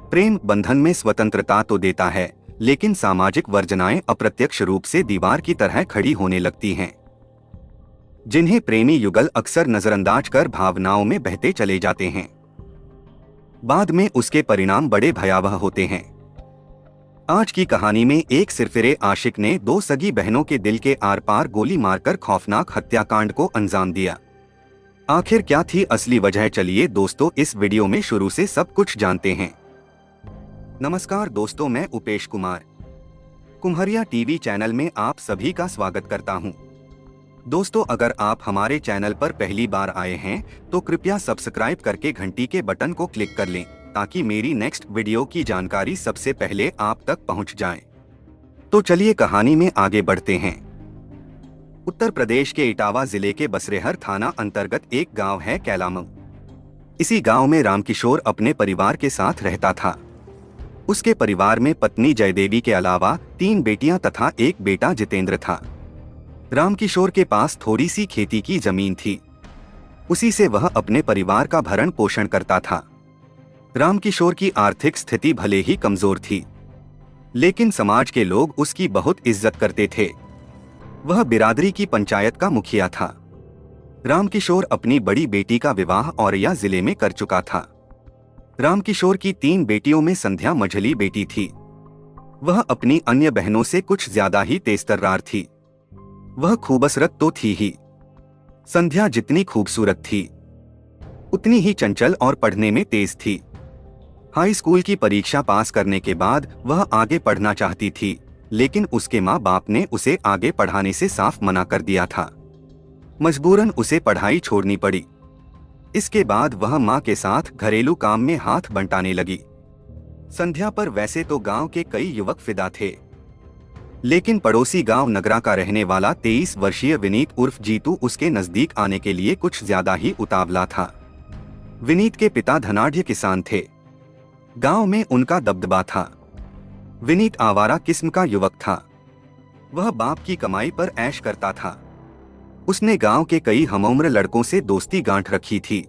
प्रेम बंधन में स्वतंत्रता तो देता है, लेकिन सामाजिक वर्जनाएं अप्रत्यक्ष रूप से दीवार की तरह खड़ी होने लगती हैं, जिन्हें प्रेमी युगल अक्सर नजरअंदाज कर भावनाओं में बहते चले जाते हैं। बाद में उसके परिणाम बड़े भयावह होते हैं। आज की कहानी में एक सिरफिरे आशिक ने दो सगी बहनों के दिल के आर पार गोली मारकर खौफनाक हत्याकांड को अंजाम दिया। आखिर क्या थी असली वजह? चलिए दोस्तों, इस वीडियो में शुरू से सब कुछ जानते हैं। नमस्कार दोस्तों, मैं उपेश कुमार कुम्हरिया टीवी चैनल में आप सभी का स्वागत करता हूं। दोस्तों, अगर आप हमारे चैनल पर पहली बार आए हैं तो कृपया सब्सक्राइब करके घंटी के बटन को क्लिक कर लें, ताकि मेरी नेक्स्ट वीडियो की जानकारी सबसे पहले आप तक पहुंच जाए। तो चलिए कहानी में आगे बढ़ते हैं। उत्तर प्रदेश के इटावा जिले के बसरेहर थाना अंतर्गत एक गांव है कैलामऊ। इसी गांव में रामकिशोर अपने परिवार के साथ रहता था। उसके परिवार में पत्नी जयदेवी के अलावा 3 बेटियां तथा एक बेटा जितेंद्र था। रामकिशोर के पास थोड़ी सी खेती की जमीन थी, उसी से वह अपने परिवार का भरण पोषण करता था। रामकिशोर की आर्थिक स्थिति भले ही कमजोर थी, लेकिन समाज के लोग उसकी बहुत इज्जत करते थे। वह बिरादरी की पंचायत का मुखिया था। रामकिशोर अपनी बड़ी बेटी का विवाह औरैया जिले में कर चुका था। रामकिशोर की 3 बेटियों में संध्या मझली बेटी थी। वह अपनी अन्य बहनों से कुछ ज्यादा ही तेजतर्रार थी। वह खूबसूरत तो थी ही, संध्या जितनी खूबसूरत थी उतनी ही चंचल और पढ़ने में तेज थी। हाई स्कूल की परीक्षा पास करने के बाद वह आगे पढ़ना चाहती थी, लेकिन उसके माँ बाप ने उसे आगे पढ़ाने से साफ मना कर दिया था। मजबूरन उसे पढ़ाई छोड़नी पड़ी। इसके बाद वह माँ के साथ घरेलू काम में हाथ बंटाने लगी। संध्या पर वैसे तो गांव के कई युवक फिदा थे, लेकिन पड़ोसी गांव नगरा का रहने वाला 23 वर्षीय विनीत उर्फ जीतू उसके नजदीक आने के लिए कुछ ज्यादा ही उतावला था। विनीत के पिता धनाढ्य किसान थे। गांव में उनका दबदबा था। विनीत आवारा किस्म का युवक था। वह बाप की कमाई पर ऐश करता था। उसने गांव के कई हमउम्र लड़कों से दोस्ती गांठ रखी थी।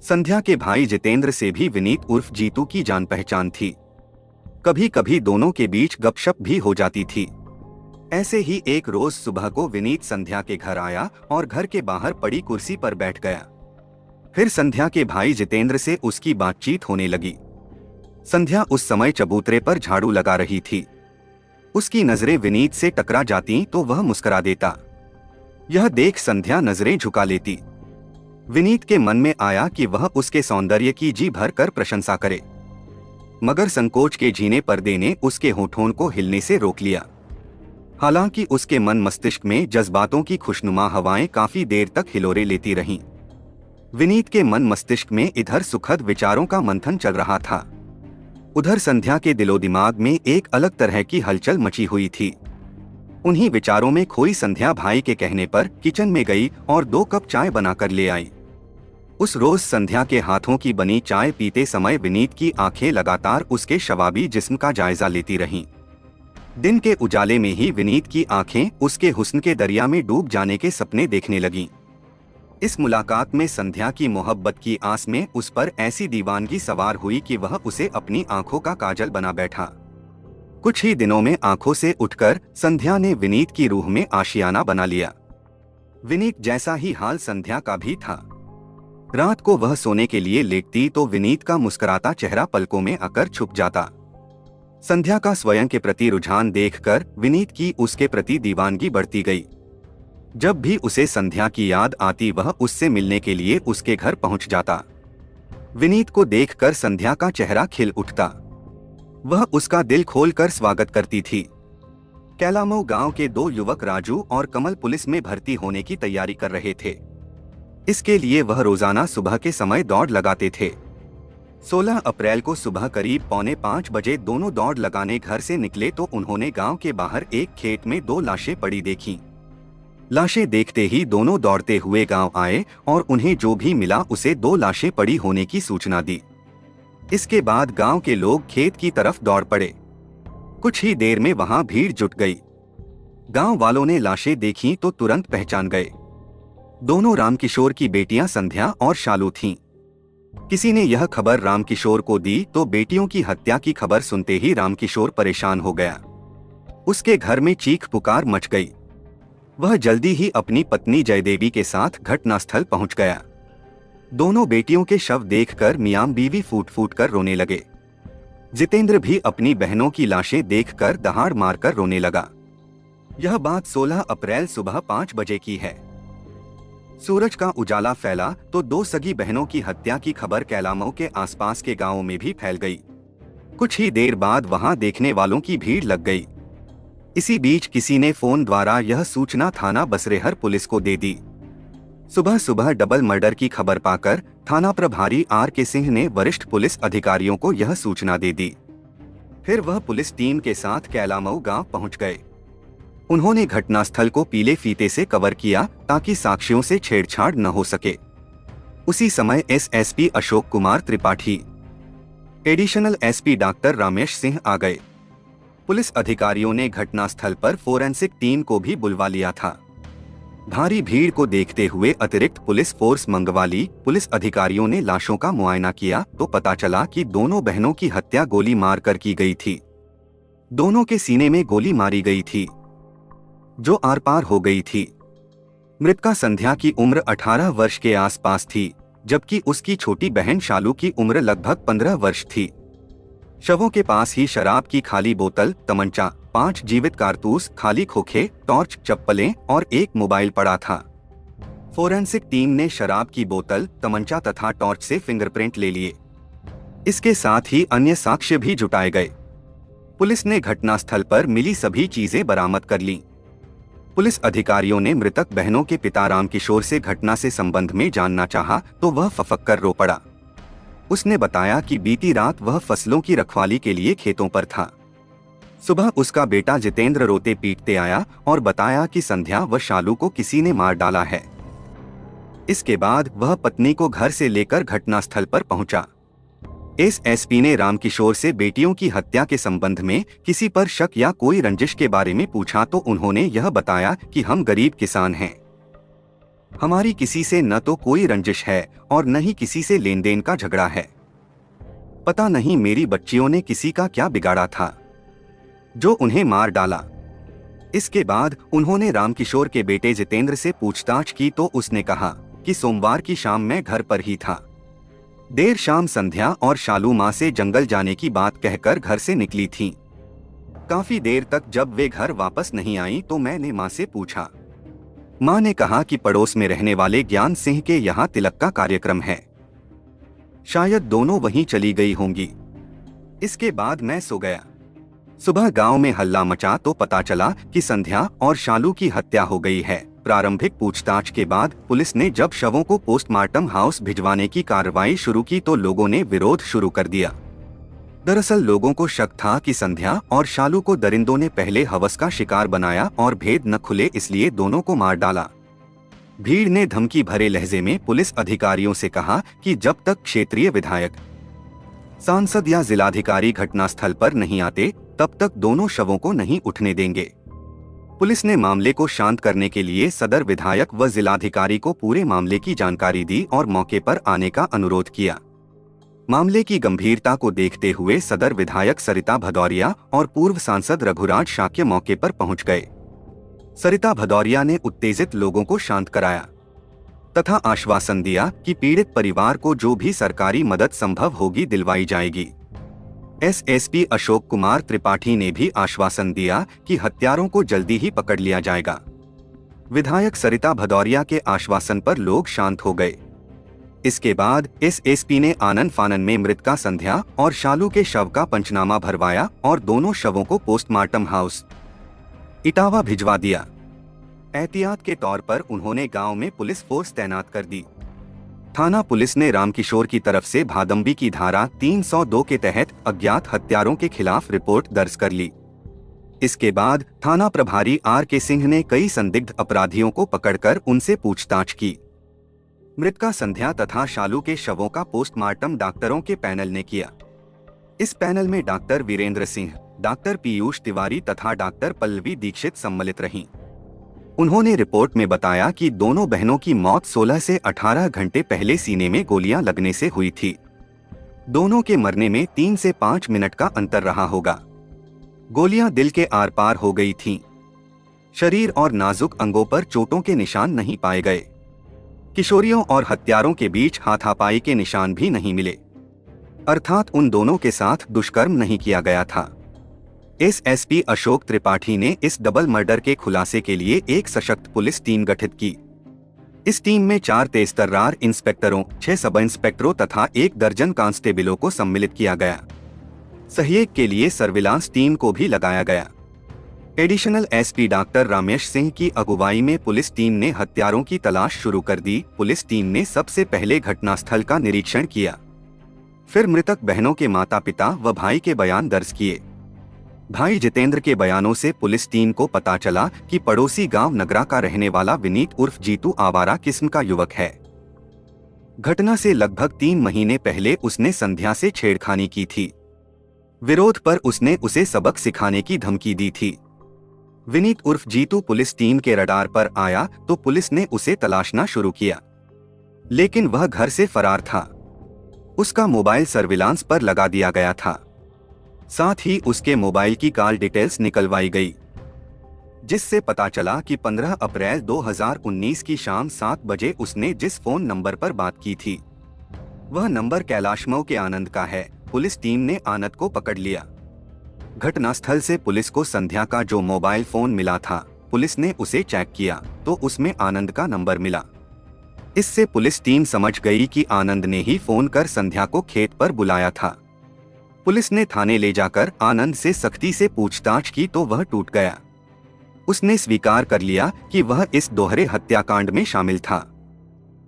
संध्या के भाई जितेंद्र से भी विनीत उर्फ जीतू की जान पहचान थी। कभी कभी दोनों के बीच गपशप भी हो जाती थी। ऐसे ही एक रोज सुबह को विनीत संध्या के घर आया और घर के बाहर पड़ी कुर्सी पर बैठ गया। फिर संध्या के भाई जितेंद्र से उसकी बातचीत होने लगी। संध्या उस समय चबूतरे पर झाड़ू लगा रही थी। उसकी नजरें विनीत से टकरा जाती तो वह मुस्कुरा देता। यह देख संध्या नजरें झुका लेती। विनीत के मन में आया कि वह उसके सौंदर्य की जी भर कर प्रशंसा करे, मगर संकोच के झीने पर्दे ने उसके होठों को हिलने से रोक लिया। हालांकि उसके मन मस्तिष्क में जज्बातों की खुशनुमा हवाएं काफी देर तक हिलोरे लेती रहीं। विनीत के मन मस्तिष्क में इधर सुखद विचारों का मंथन चल रहा था, उधर संध्या के दिलो दिमाग में एक अलग तरह की हलचल मची हुई थी। उन्हीं विचारों में खोई संध्या भाई के कहने पर किचन में गई और 2 कप चाय बनाकर ले आई। उस रोज संध्या के हाथों की बनी चाय पीते समय विनीत की आंखें लगातार उसके शबाबी जिस्म का जायजा लेती रहीं। दिन के उजाले में ही विनीत की आंखें उसके हुस्न के दरिया में डूब जाने के सपने देखने लगीं। इस मुलाकात में संध्या की मोहब्बत की आस में उस पर ऐसी दीवानगी सवार हुई कि वह उसे अपनी आंखों का काजल बना बैठा। कुछ ही दिनों में आंखों से उठकर संध्या ने विनीत की रूह में आशियाना बना लिया। विनीत जैसा ही हाल संध्या का भी था। रात को वह सोने के लिए लेटती तो विनीत का मुस्कुराता चेहरा पलकों में आकर छुप जाता। संध्या का स्वयं के प्रति रुझान देखकर विनीत की उसके प्रति दीवानगी बढ़ती गई। जब भी उसे संध्या की याद आती वह उससे मिलने के लिए उसके घर पहुंच जाता। विनीत को देखकर संध्या का चेहरा खिल उठता। वह उसका दिल खोलकर स्वागत करती थी। कैलामऊ गांव के 2 युवक राजू और कमल पुलिस में भर्ती होने की तैयारी कर रहे थे। इसके लिए वह रोजाना सुबह के समय दौड़ लगाते थे। 16 अप्रैल को सुबह करीब 4:45 बजे दोनों दौड़ लगाने घर से निकले तो उन्होंने गांव के बाहर एक खेत में 2 लाशें पड़ी देखीं। लाशें देखते ही दोनों दौड़ते हुए गांव आए और उन्हें जो भी मिला उसे 2 लाशें पड़ी होने की सूचना दी। इसके बाद गांव के लोग खेत की तरफ दौड़ पड़े। कुछ ही देर में वहां भीड़ जुट गई। गांव वालों ने लाशें देखीं तो तुरंत पहचान गए। दोनों रामकिशोर की बेटियां संध्या और शालू थीं। किसी ने यह खबर रामकिशोर को दी तो बेटियों की हत्या की खबर सुनते ही रामकिशोर परेशान हो गया। उसके घर में चीख पुकार मच गई। वह जल्दी ही अपनी पत्नी जयदेवी के साथ घटनास्थल पहुंच गया। दोनों बेटियों के शव देखकर मियां बीवी फूट फूट कर रोने लगे। जितेंद्र भी अपनी बहनों की लाशें देखकर दहाड़ मारकर रोने लगा। यह बात 16 अप्रैल सुबह 5 बजे की है। सूरज का उजाला फैला तो दो सगी बहनों की हत्या की खबर कैलामऊ के आसपास के गांवों में भी फैल गई। कुछ ही देर बाद वहां देखने वालों की भीड़ लग गई। इसी बीच किसी ने फोन द्वारा यह सूचना थाना बसरेहर पुलिस को दे दी। सुबह सुबह डबल मर्डर की खबर पाकर थाना प्रभारी R.K. सिंह ने वरिष्ठ पुलिस अधिकारियों को यह सूचना दे दी। फिर वह पुलिस टीम के साथ कैलामऊ गांव पहुंच गए। उन्होंने घटनास्थल को पीले फीते से कवर किया ताकि साक्ष्यों से छेड़छाड़ न हो सके। उसी समय SSP Ashok Kumar Tripathi, additional SP doctor Ramesh Singh आ गए। पुलिस अधिकारियों ने घटनास्थल पर फोरेंसिक टीम को भी बुलवा लिया था। भारी भीड़ को देखते हुए अतिरिक्त पुलिस फोर्स मंगवा ली। पुलिस अधिकारियों ने लाशों का मुआयना किया तो पता चला कि दोनों बहनों की हत्या गोली मारकर की गई थी। दोनों के सीने में गोली मारी गई थी जो आर पार हो गई थी। मृतका संध्या की उम्र 18 वर्ष के आसपास थी, जबकि उसकी छोटी बहन शालू की उम्र लगभग 15 वर्ष थी। शवों के पास ही शराब की खाली बोतल, तमंचा, 5 जीवित कारतूस, खाली खोखे, टॉर्च, चप्पलें और एक मोबाइल पड़ा था। फोरेंसिक टीम ने शराब की बोतल, तमंचा तथा टॉर्च से फिंगरप्रिंट ले लिए। इसके साथ ही अन्य साक्ष्य भी जुटाए गए। पुलिस ने घटनास्थल पर मिली सभी चीजें बरामद कर लीं। पुलिस अधिकारियों ने मृतक बहनों के पिता रामकिशोर से घटना से संबंध में जानना चाहा तो वह फफक कर रो पड़ा। उसने बताया कि बीती रात वह फसलों की रखवाली के लिए खेतों पर था। सुबह उसका बेटा जितेंद्र रोते पीटते आया और बताया कि संध्या व शालू को किसी ने मार डाला है। इसके बाद वह पत्नी को घर से लेकर घटनास्थल पर पहुंचा। SSP ने रामकिशोर से बेटियों की हत्या के संबंध में किसी पर शक या कोई रंजिश के बारे में पूछा तो उन्होंने यह बताया कि हम गरीब किसान हैं। हमारी किसी से न तो कोई रंजिश है और न ही किसी से लेन देन का झगड़ा है। पता नहीं मेरी बच्चियों ने किसी का क्या बिगाड़ा था जो उन्हें मार डाला। इसके बाद उन्होंने रामकिशोर के बेटे जितेंद्र से पूछताछ की तो उसने कहा कि सोमवार की शाम मैं घर पर ही था। देर शाम संध्या और शालू माँ से जंगल जाने की बात कहकर घर से निकली थीं। काफी देर तक जब वे घर वापस नहीं आईं तो मैंने माँ से पूछा। माँ ने कहा कि पड़ोस में रहने वाले ज्ञान सिंह के यहाँ तिलक का कार्यक्रम है, शायद दोनों वहीं चली गई होंगी। इसके बाद मैं सो गया। सुबह गांव में हल्ला मचा तो पता चला कि संध्या और शालू की हत्या हो गई है। प्रारंभिक पूछताछ के बाद पुलिस ने जब शवों को पोस्टमार्टम हाउस भिजवाने की कार्रवाई शुरू की तो लोगों ने विरोध शुरू कर दिया। दरअसल लोगों को शक था कि संध्या और शालू को दरिंदों ने पहले हवस का शिकार बनाया और भेद न खुले इसलिए दोनों को मार डाला। भीड़ ने धमकी भरे लहजे में पुलिस अधिकारियों से कहा कि जब तक क्षेत्रीय विधायक, सांसद या जिलाधिकारी घटनास्थल पर नहीं आते तब तक दोनों शवों को नहीं उठने देंगे। पुलिस ने मामले को शांत करने के लिए सदर विधायक व जिलाधिकारी को पूरे मामले की जानकारी दी और मौके पर आने का अनुरोध किया। मामले की गंभीरता को देखते हुए सदर विधायक सरिता भदौरिया और पूर्व सांसद रघुराज शाक्य मौके पर पहुंच गए। सरिता भदौरिया ने उत्तेजित लोगों को शांत कराया तथा आश्वासन दिया कि पीड़ित परिवार को जो भी सरकारी मदद संभव होगी दिलवाई जाएगी। SSP अशोक कुमार त्रिपाठी ने भी आश्वासन दिया कि हत्यारों को जल्दी ही पकड़ लिया जाएगा। विधायक सरिता भदौरिया के आश्वासन पर लोग शांत हो गए। इसके बाद SSP ने आनन फानन में मृतका संध्या और शालू के शव का पंचनामा भरवाया और दोनों शवों को पोस्टमार्टम हाउस इटावा भिजवा दिया। एहतियात के तौर पर उन्होंने गांव में पुलिस फोर्स तैनात कर दी। थाना पुलिस ने रामकिशोर की तरफ से भादंबी की धारा 302 के तहत अज्ञात हत्यारों के खिलाफ रिपोर्ट दर्ज कर ली। इसके बाद थाना प्रभारी R.K. सिंह ने कई संदिग्ध अपराधियों को पकड़कर उनसे पूछताछ की। मृतका संध्या तथा शालू के शवों का पोस्टमार्टम डॉक्टरों के पैनल ने किया। इस पैनल में डॉक्टर वीरेंद्र सिंह, डॉक्टर पीयूष तिवारी तथा डॉक्टर पल्लवी दीक्षित सम्मिलित रहीं। उन्होंने रिपोर्ट में बताया कि दोनों बहनों की मौत 16 से 18 घंटे पहले सीने में गोलियां लगने से हुई थी। दोनों के मरने में 3 से 5 मिनट का अंतर रहा होगा। गोलियां दिल के आर पार हो गई थीं। शरीर और नाजुक अंगों पर चोटों के निशान नहीं पाए गए। किशोरियों और हत्यारों के बीच हाथापाई के निशान भी नहीं मिले, अर्थात उन दोनों के साथ दुष्कर्म नहीं किया गया था। एसएसपी अशोक त्रिपाठी ने इस डबल मर्डर के खुलासे के लिए एक सशक्त पुलिस टीम गठित की। इस टीम में 4 तेजतर्रार इंस्पेक्टरों, 6 सब इंस्पेक्टरों तथा 1 दर्जन कांस्टेबलों को सम्मिलित किया गया। सहयोग के लिए सर्विलांस टीम को भी लगाया गया। Additional SP doctor Ramesh Singh की अगुवाई में पुलिस टीम ने हत्यारों की तलाश शुरू कर दी। पुलिस टीम ने सबसे पहले घटनास्थल का निरीक्षण किया, फिर मृतक बहनों के माता पिता व भाई के बयान दर्ज किए। भाई जितेंद्र के बयानों से पुलिस टीम को पता चला कि पड़ोसी गांव नगरा का रहने वाला विनीत उर्फ जीतू आवारा किस्म का युवक है। घटना से लगभग 3 महीने पहले उसने संध्या से छेड़खानी की थी। विरोध पर उसने उसे सबक सिखाने की धमकी दी थी। विनीत उर्फ जीतू पुलिस टीम के रडार पर आया तो पुलिस ने उसे तलाशना शुरू किया, लेकिन वह घर से फरार था। उसका मोबाइल सर्विलांस पर लगा दिया गया था। साथ ही उसके मोबाइल की कॉल डिटेल्स निकलवाई गई, जिससे पता चला कि 15 अप्रैल 2019 की शाम 7 बजे उसने जिस फोन नंबर पर बात की थी वह नंबर कैलाशमऊ के आनंद का है। पुलिस टीम ने आनंद को पकड़ लिया। घटनास्थल से पुलिस को संध्या का जो मोबाइल फोन मिला था, पुलिस ने उसे चेक किया तो उसमें आनंद का नंबर मिला। इससे पुलिस टीम समझ गई कि आनंद ने ही फोन कर संध्या को खेत पर बुलाया था। पुलिस ने थाने ले जाकर आनंद से सख्ती से पूछताछ की तो वह टूट गया। उसने स्वीकार कर लिया कि वह इस दोहरे हत्याकांड में शामिल था।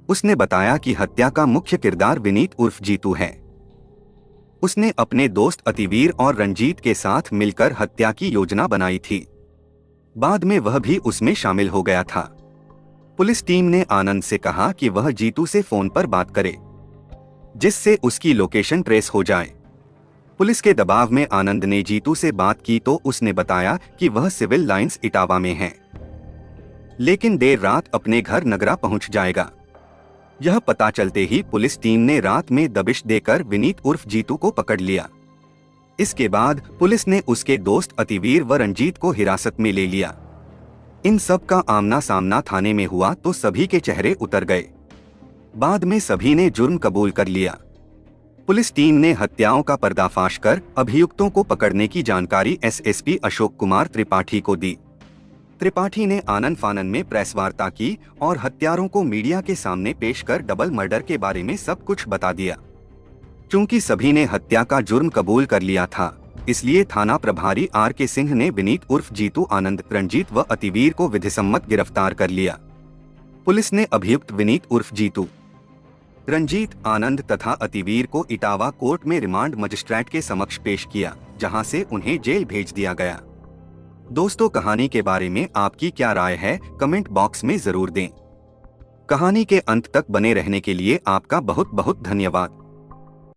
उसने बताया कि हत्या का मुख्य किरदार विनीत उर्फ जीतू है। उसने अपने दोस्त अतिवीर और रंजीत के साथ मिलकर हत्या की योजना बनाई थी। बाद में वह भी उसमें शामिल हो गया था। पुलिस टीम ने आनंद से कहा कि वह जीतू से फोन पर बात करे, जिससे उसकी लोकेशन ट्रेस हो जाए। पुलिस के दबाव में आनंद ने जीतू से बात की तो उसने बताया कि वह सिविल लाइंस इटावा में है, लेकिन देर रात अपने घर नगरा पहुंच जाएगा। यह पता चलते ही पुलिस टीम ने रात में दबिश देकर विनीत उर्फ जीतू को पकड़ लिया। इसके बाद पुलिस ने उसके दोस्त अतिवीर व रंजीत को हिरासत में ले लिया। इन सब का आमना सामना थाने में हुआ तो सभी के चेहरे उतर गए। बाद में सभी ने जुर्म कबूल कर लिया। पुलिस टीम ने हत्याओं का पर्दाफाश कर अभियुक्तों को पकड़ने की जानकारी एसएसपी अशोक कुमार त्रिपाठी को दी। त्रिपाठी ने आनन फानन में प्रेस वार्ता की और हत्यारों को मीडिया के सामने पेश कर डबल मर्डर के बारे में सब कुछ बता दिया। चूंकि सभी ने हत्या का जुर्म कबूल कर लिया था, इसलिए थाना प्रभारी आर.के. सिंह ने विनीत उर्फ जीतू, आनंद, रंजीत व अतिवीर को विधिसम्मत गिरफ्तार कर लिया। पुलिस ने अभियुक्त विनीत उर्फ जीतू, रंजीत, आनंद तथा अतिवीर को इटावा कोर्ट में रिमांड मजिस्ट्रेट के समक्ष पेश किया, जहां से उन्हें जेल भेज दिया गया। दोस्तों, कहानी के बारे में आपकी क्या राय है, कमेंट बॉक्स में जरूर दें। कहानी के अंत तक बने रहने के लिए आपका बहुत बहुत धन्यवाद।